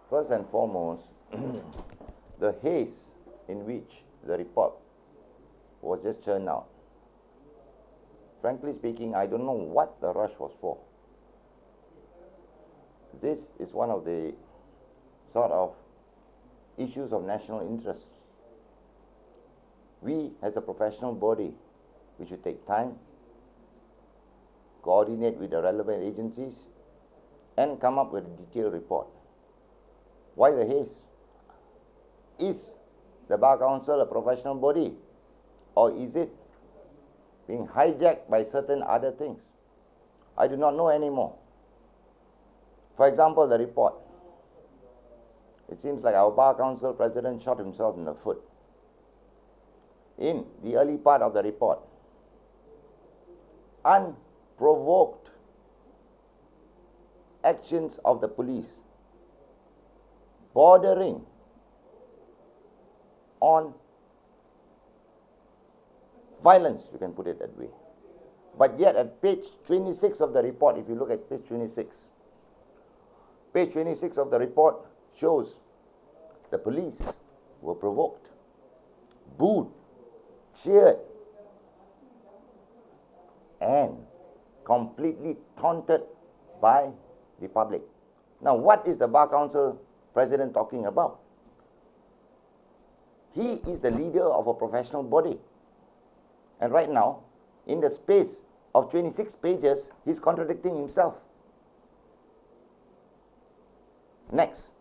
First and foremost, the haste in which the report was just churned out. Frankly speaking, I don't know what the rush was for. This is one of the sort of issues of national interest. We, as a professional body, we should take time, coordinate with the relevant agencies, and come up with a detailed report. Why the haste? Is the Bar Council a professional body, or is it being hijacked by certain other things? I do not know anymore. For example, the report. It seems like our Bar Council president shot himself in the foot. In the early part of the report, unprovoked actions of the police bordering on violence, you can put it that way. But yet at page 26 of the report, if you look at page 26 of the report shows the police were provoked, booed, cheered, and completely taunted by the public. Now, what is the Bar Council president talking about? He is the leader of a professional body. And right now, in the space of 26 pages, he's contradicting himself. Next,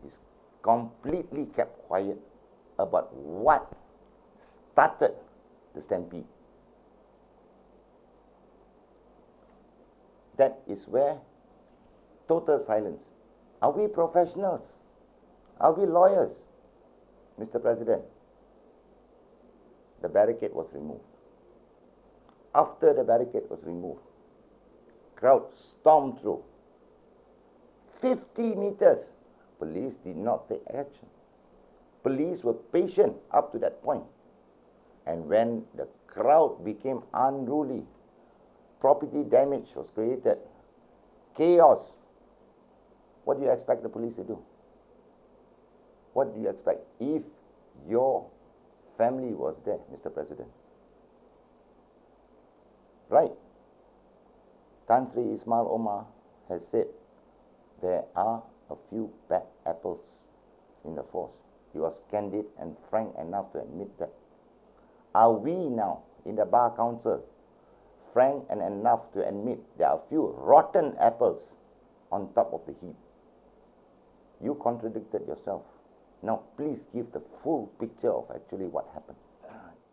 he's completely kept quiet about what started the stampede. That is where total silence. Are we professionals? Are we lawyers? Mr. President, the barricade was removed. After the barricade was removed, crowd stormed through. 50 meters, police did not take action. Police were patient up to that point. And when the crowd became unruly, property damage was created, chaos, what do you expect the police to do? What do you expect if your family was there, Mr. President? Right. Tan Sri Ismail Omar has said there are a few bad apples in the force. He was candid and frank enough to admit that. Are we now, in the Bar Council, frank and enough to admit there are a few rotten apples on top of the heap? You contradicted yourself. Now, please give the full picture of actually what happened.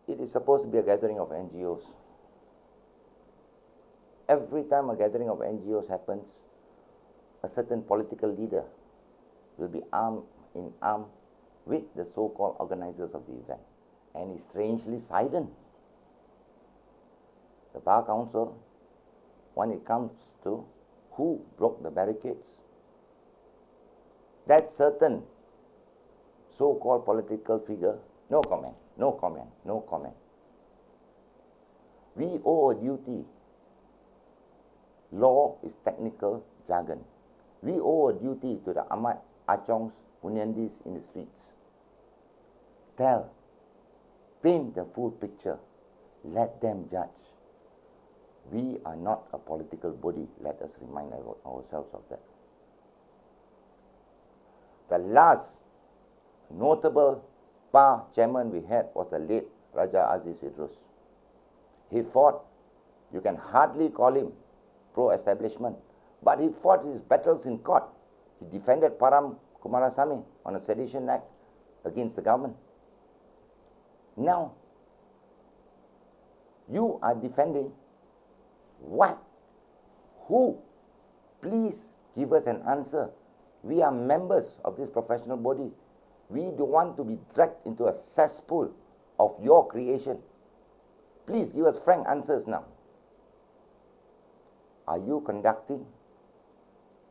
It is supposed to be a gathering of NGOs. Every time a gathering of NGOs happens, a certain political leader will be arm in arm with the so-called organizers of the event. And it's strangely silent. The Bar Council, when it comes to who broke the barricades, that certain so-called political figure, no comment, no comment, no comment. We owe a duty. Law is technical jargon. We owe a duty to the Ahmad Achongs, Hunyandis in the streets. Tell, paint the full picture. Let them judge. We are not a political body. Let us remind ourselves of that. The last notable Bar chairman we had was the late Raja Aziz Idrus. He fought, you can hardly call him pro-establishment, but he fought his battles in court. He defended Param Kumarasamy on a sedition act against the government. Now, you are defending what? Who? Please give us an answer. We are members of this professional body. We don't want to be dragged into a cesspool of your creation. Please give us frank answers now. Are you conducting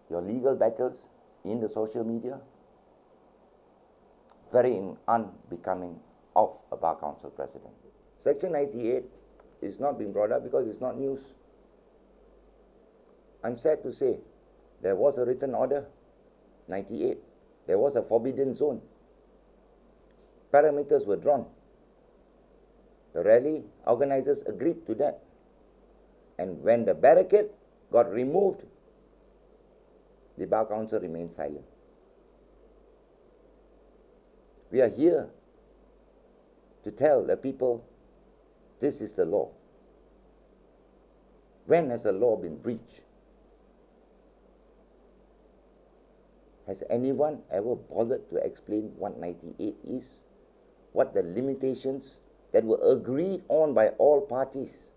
your legal battles in the social media? Very unbecoming of a Bar Council president. Section 98 is not being brought up because it's not news. I'm sad to say there was a written order 98. There was a forbidden zone. Parameters were drawn. The rally organizers agreed to that. And when the barricade got removed, the Bar Council remained silent. We are here to tell the people this is the law. When has a law been breached? Has anyone ever bothered to explain what 98 is? What the limitations that were agreed on by all parties?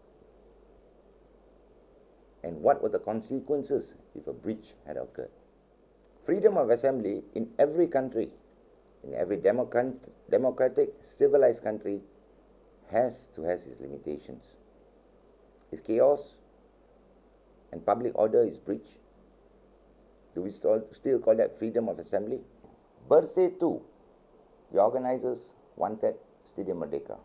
And what were the consequences if a breach had occurred? Freedom of assembly in every country, in every democratic, civilized country, has to have its limitations. If chaos and public order is breached, do we still call that freedom of assembly? BERSIH 2, the organizers wanted Stadium Merdeka.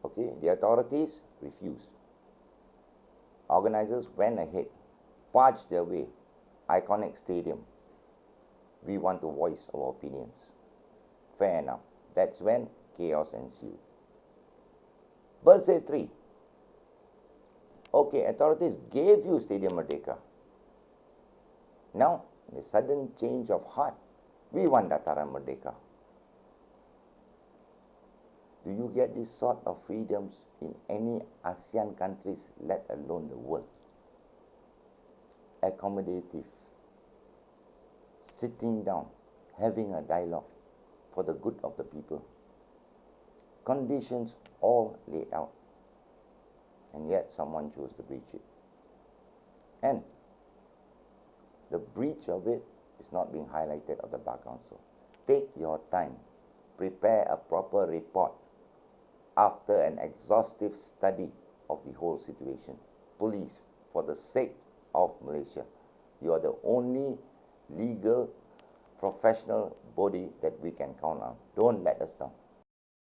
Okay, the authorities refused. Organizers went ahead, barged their way, iconic stadium. We want to voice our opinions. Fair enough. That's when chaos ensued. BERSIH 3. Okay, authorities gave you Stadium Merdeka. Now, in a sudden change of heart, we want Dataran Merdeka. Do you get this sort of freedoms in any ASEAN countries, let alone the world? Accommodative, sitting down, having a dialogue for the good of the people. Conditions all laid out. And yet someone chose to breach it. And the breach of it is not being highlighted of the Bar Council. Take your time. Prepare a proper report after an exhaustive study of the whole situation. Please, for the sake of Malaysia, you are the only legal, professional body that we can count on. Don't let us down.